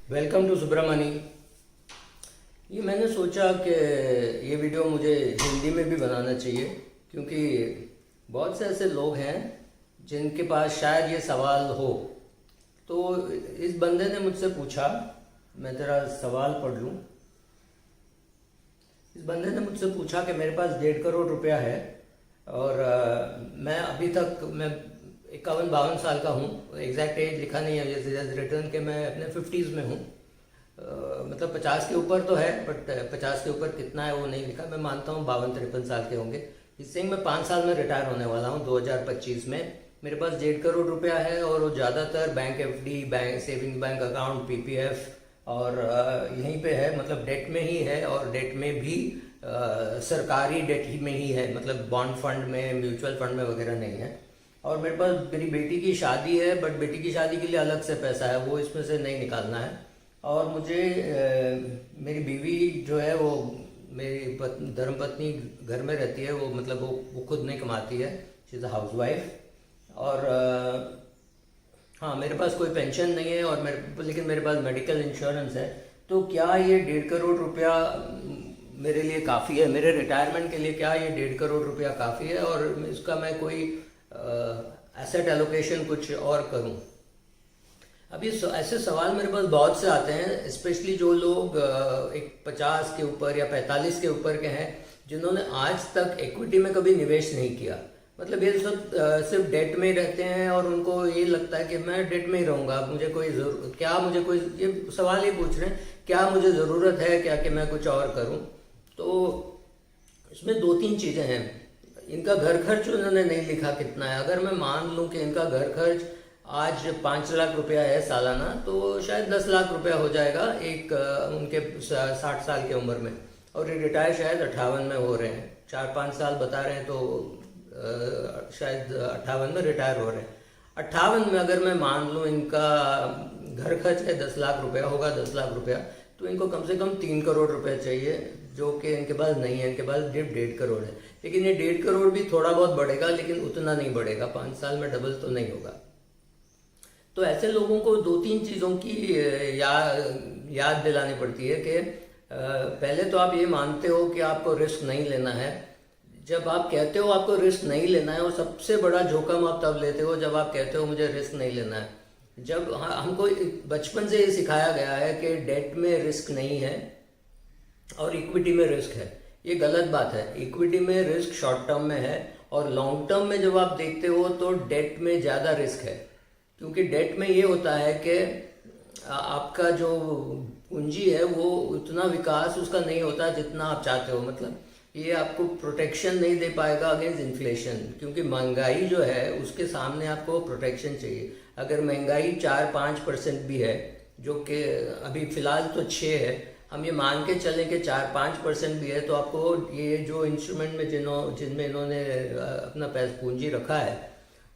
Welcome to Subramani. ये मैंने सोचा कि ये वीडियो मुझे हिंदी में भी बनाना चाहिए, क्योंकि बहुत से ऐसे लोग हैं जिनके पास शायद ये सवाल हो। तो इस बंदे ने मुझसे पूछा, मैं तेरा सवाल पढ़ लूँ। इस बंदे ने मुझसे पूछा कि मेरे पास 1.5 करोड़ रुपया है और मैं अभी तक 51-52 साल का हूँ। एग्जैक्ट एज लिखा नहीं है, जैसे रिटर्न के मैं अपने 50s में हूँ। मतलब 50 के ऊपर तो है, बट 50 के ऊपर कितना है वो नहीं लिखा। मैं मानता हूँ 52-53 साल के होंगे। इससे मैं 5 साल में रिटायर होने वाला हूँ 2025 में। मेरे पास 1.5 करोड़ रुपया है और वो ज़्यादातर bank FD, bank saving bank account, PPF और यहीं पे है, मतलब डेट में ही है। और डेट में भी सरकारी डेट ही में ही है, मतलब बॉन्ड फंड में, म्यूचुअल फंड में वगैरह नहीं है। और मेरे पास मेरी बेटी की शादी है, बट बेटी की शादी के लिए अलग से पैसा है, वो इसमें से नहीं निकालना है। और मुझे मेरी बीवी जो है वो मेरी धर्मपत्नी घर में रहती है, वो मतलब वो खुद नहीं कमाती है, she is a house wife. और हाँ, मेरे पास कोई पेंशन नहीं है और लेकिन मेरे पास मेडिकल इंश्योरेंस है। तो क्या ये 1.5 करोड़ रुपया मेरे लिए काफ़ी है? मेरे रिटायरमेंट के लिए क्या ये 1.5 करोड़ रुपया काफ़ी है? और इसका मैं कोई एसेट एलोकेशन कुछ और करूं? अभी ऐसे सवाल मेरे पास बहुत से आते हैं, स्पेशली जो लोग एक 50 के ऊपर या 45 के ऊपर के हैं, जिन्होंने आज तक इक्विटी में कभी निवेश नहीं किया। मतलब ये सब सिर्फ डेट में ही रहते हैं और उनको ये लगता है कि मैं डेट में ही रहूँगा, मुझे कोई ये सवाल ये पूछ रहे हैं, क्या मुझे ज़रूरत है क्या कि मैं कुछ और करूँ? तो इसमें 2-3 चीज़ें हैं। इनका घर खर्च उन्होंने नहीं लिखा कितना है। अगर मैं मान लूँ कि इनका घर खर्च आज 5 लाख रुपया है सालाना, तो शायद 10 लाख रुपया हो जाएगा एक उनके 60 साल की उम्र में। और ये रिटायर शायद 58 में हो रहे हैं, 4-5 साल बता रहे हैं, तो शायद 58 में रिटायर हो रहे हैं। 58 में अगर मैं मान लूँ इनका घर खर्च है 10 लाख रुपया, होगा 10 लाख रुपया, तो इनको कम से कम 3 करोड़ रुपया चाहिए, जो कि इनके पास नहीं है। इनके पास 1.5 करोड़ है, लेकिन ये 1.5 करोड़ भी थोड़ा बहुत बढ़ेगा, लेकिन उतना नहीं बढ़ेगा, 5 साल में डबल तो नहीं होगा। तो ऐसे लोगों को 2-3 चीज़ों की याद दिलानी पड़ती है कि पहले तो आप ये मानते हो कि आपको रिस्क नहीं लेना है। जब आप कहते हो आपको रिस्क नहीं लेना है, और सबसे बड़ा जोखिम आप तब लेते हो जब आप कहते हो मुझे रिस्क नहीं लेना है। जब हमको बचपन से ये सिखाया गया है कि डेट में रिस्क नहीं है और इक्विटी में रिस्क है। ये गलत बात है। इक्विटी में रिस्क शॉर्ट टर्म में है, और लॉन्ग टर्म में जब आप देखते हो तो डेट में ज़्यादा रिस्क है। क्योंकि डेट में ये होता है कि आपका जो पूंजी है वो उतना विकास उसका नहीं होता जितना आप चाहते हो। मतलब ये आपको प्रोटेक्शन नहीं दे पाएगा अगेंस्ट इन्फ्लेशन, क्योंकि महंगाई जो है उसके सामने आपको प्रोटेक्शन चाहिए। अगर महंगाई 4-5% भी है, जो कि अभी फ़िलहाल तो 6 है, हम ये मान के चलें कि 4-5% भी है, तो आपको ये जो इंस्ट्रूमेंट में जिनमें इन्होंने अपना पैसा पूंजी रखा है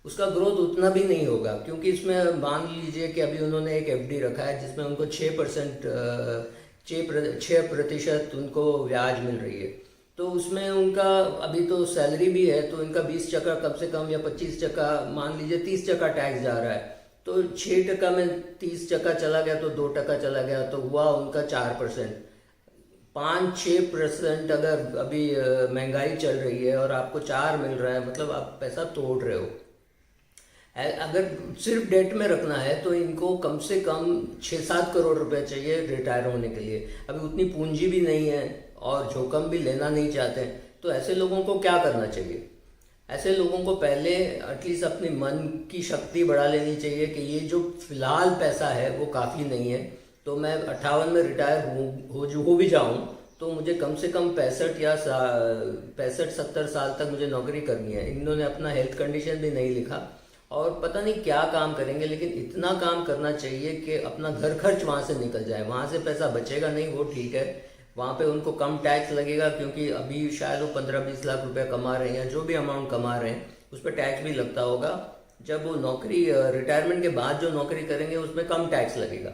उसका ग्रोथ उतना भी नहीं होगा। क्योंकि इसमें मान लीजिए कि अभी उन्होंने एक एफडी रखा है जिसमें उनको 6% उनको ब्याज मिल रही है। तो उसमें उनका अभी तो सैलरी भी है, तो इनका 20% कम से कम या 25%, मान लीजिए 30% टैक्स जा रहा है। तो 6% में 30% चला गया तो 2% चला गया, तो हुआ उनका 4%। 5-6% अगर अभी महंगाई चल रही है और आपको 4 मिल रहा है, मतलब आप पैसा तोड़ रहे हो। अगर सिर्फ डेट में रखना है तो इनको कम से कम 6-7 करोड़ रुपए चाहिए रिटायर होने के लिए। अभी उतनी पूंजी भी नहीं है और जोखिम भी लेना नहीं चाहते। तो ऐसे लोगों को क्या करना चाहिए? ऐसे लोगों को पहले एटलीस्ट अपनी मन की शक्ति बढ़ा लेनी चाहिए कि ये जो फिलहाल पैसा है वो काफ़ी नहीं है। तो मैं 58 में रिटायर हो भी जाऊँ तो मुझे कम से कम 65-70 साल तक मुझे नौकरी करनी है। इन्होंने अपना हेल्थ कंडीशन भी नहीं लिखा और पता नहीं क्या काम करेंगे, लेकिन इतना काम करना चाहिए कि अपना घर खर्च वहाँ से निकल जाए। वहाँ से पैसा बचेगा नहीं, वो ठीक है, वहाँ पे उनको कम टैक्स लगेगा, क्योंकि अभी शायद वो 15-20 लाख रुपया कमा रहे हैं, या जो भी अमाउंट कमा रहे हैं उस पर टैक्स भी लगता होगा। जब वो नौकरी रिटायरमेंट के बाद जो नौकरी करेंगे उसमें कम टैक्स लगेगा।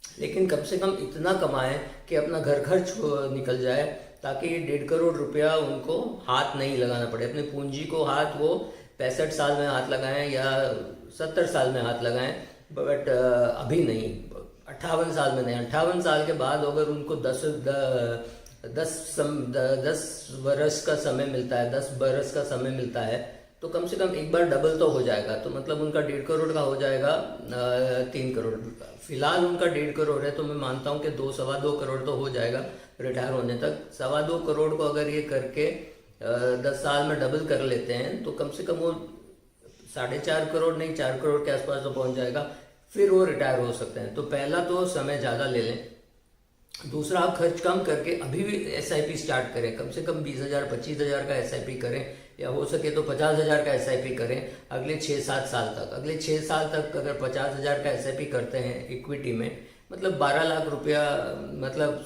लेकिन कम से कम इतना कमाएं कि अपना घर खर्च निकल जाए, ताकि ये 1.5 करोड़ रुपया उनको हाथ नहीं लगाना पड़े। अपनी पूंजी को हाथ वो 65 साल में हाथ लगाएं या 70 साल में हाथ लगाएं, बट अभी नहीं। 58 साल में नहीं, 58 साल के बाद अगर उनको 10 बरस का समय मिलता है, 10 बरस का समय मिलता है, तो कम से कम एक बार डबल तो हो जाएगा। तो मतलब उनका 1.5 करोड़ का हो जाएगा 3 करोड़। फिलहाल उनका 1.5 करोड़ है, तो मैं मानता हूँ कि 2-2.25 करोड़ तो हो जाएगा रिटायर होने तक। 2.25 करोड़ को अगर ये करके 10 साल में डबल कर लेते हैं तो कम से कम वो 4.5 करोड़ नहीं, 4 करोड़ के आसपास तो पहुंच जाएगा, फिर वो रिटायर हो सकते हैं। तो पहला तो समय ज़्यादा ले लें, दूसरा आप खर्च कम करके अभी भी SIP स्टार्ट करें। कम से कम 20,000-25,000 का SIP करें, या हो सके तो 50,000 का SIP करें अगले 6-7 साल तक। अगले 6 साल तक अगर 50,000 का SIP करते हैं इक्विटी में, मतलब 12 लाख रुपया, मतलब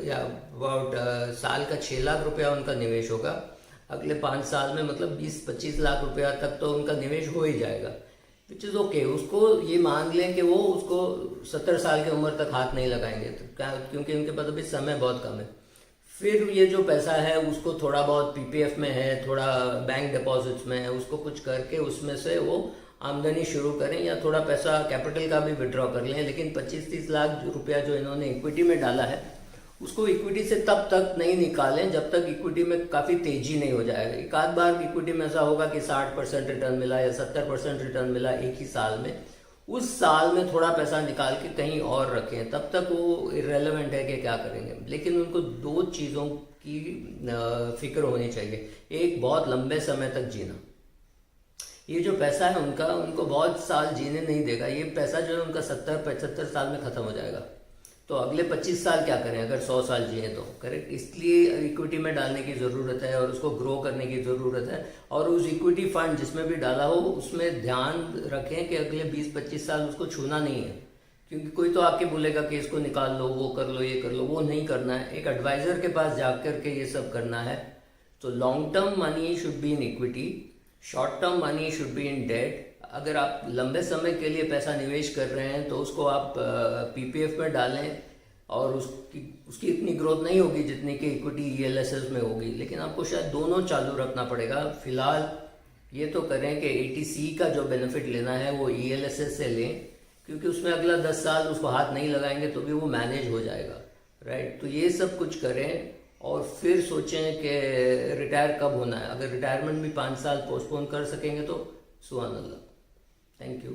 या अबाउट साल का 6 लाख रुपया उनका निवेश होगा। अगले 5 साल में मतलब 20-25 लाख रुपया तक तो उनका निवेश हो ही जाएगा, विच इज़ ओके। उसको ये मान लें कि वो उसको 70 साल की उम्र तक हाथ नहीं लगाएंगे, तो क्योंकि उनके पास अभी समय बहुत कम है। फिर ये जो पैसा है उसको थोड़ा बहुत PPF में है, थोड़ा बैंक डिपॉजिट्स में है, उसको कुछ करके उसमें से वो आमदनी शुरू करें, या थोड़ा पैसा कैपिटल का भी विड्रॉ कर लें। लेकिन 25-30 लाख रुपया जो इन्होंने इक्विटी में डाला है, उसको इक्विटी से तब तक नहीं निकालें जब तक इक्विटी में काफ़ी तेजी नहीं हो जाएगा। एक आध बार इक्विटी में ऐसा होगा कि 60% रिटर्न मिला या 70% रिटर्न मिला एक ही साल में, उस साल में थोड़ा पैसा निकाल के कहीं और रखें, तब तक वो इरेलेवेंट है कि क्या करेंगे। लेकिन उनको 2 चीज़ों की फिक्र होनी चाहिए। एक, बहुत लंबे समय तक जीना। ये जो पैसा है उनका, उनको बहुत साल जीने नहीं देगा। ये पैसा जो है उनका 70-75 साल में ख़त्म हो जाएगा। तो अगले 25 साल क्या करें अगर 100 साल जिए तो, करेक्ट। इसलिए इक्विटी में डालने की ज़रूरत है और उसको ग्रो करने की ज़रूरत है। और उस इक्विटी फंड जिसमें भी डाला हो उसमें ध्यान रखें कि अगले 20-25 साल उसको छूना नहीं है, क्योंकि कोई तो आके बोलेगा कि इसको निकाल लो, वो कर लो, ये कर लो। वो नहीं करना है, एक एडवाइज़र के पास जा कर के ये सब करना है। तो long term money should be in equity, short term money should be in debt. अगर आप लंबे समय के लिए पैसा निवेश कर रहे हैं तो उसको आप PPF में डालें, और उसकी इतनी ग्रोथ नहीं होगी जितनी कि इक्विटी ELSS में होगी, लेकिन आपको शायद दोनों चालू रखना पड़ेगा। फिलहाल ये तो करें कि ATC का जो बेनिफिट लेना है वो ELSS से लें, क्योंकि उसमें अगला 10 साल उसको हाथ नहीं लगाएंगे तो भी वो मैनेज हो जाएगा, राइट। तो ये सब कुछ करें और फिर सोचें कि रिटायर कब होना है। अगर रिटायरमेंट भी 5 साल पोस्टपोन कर सकेंगे तो सुभान अल्लाह। Thank you.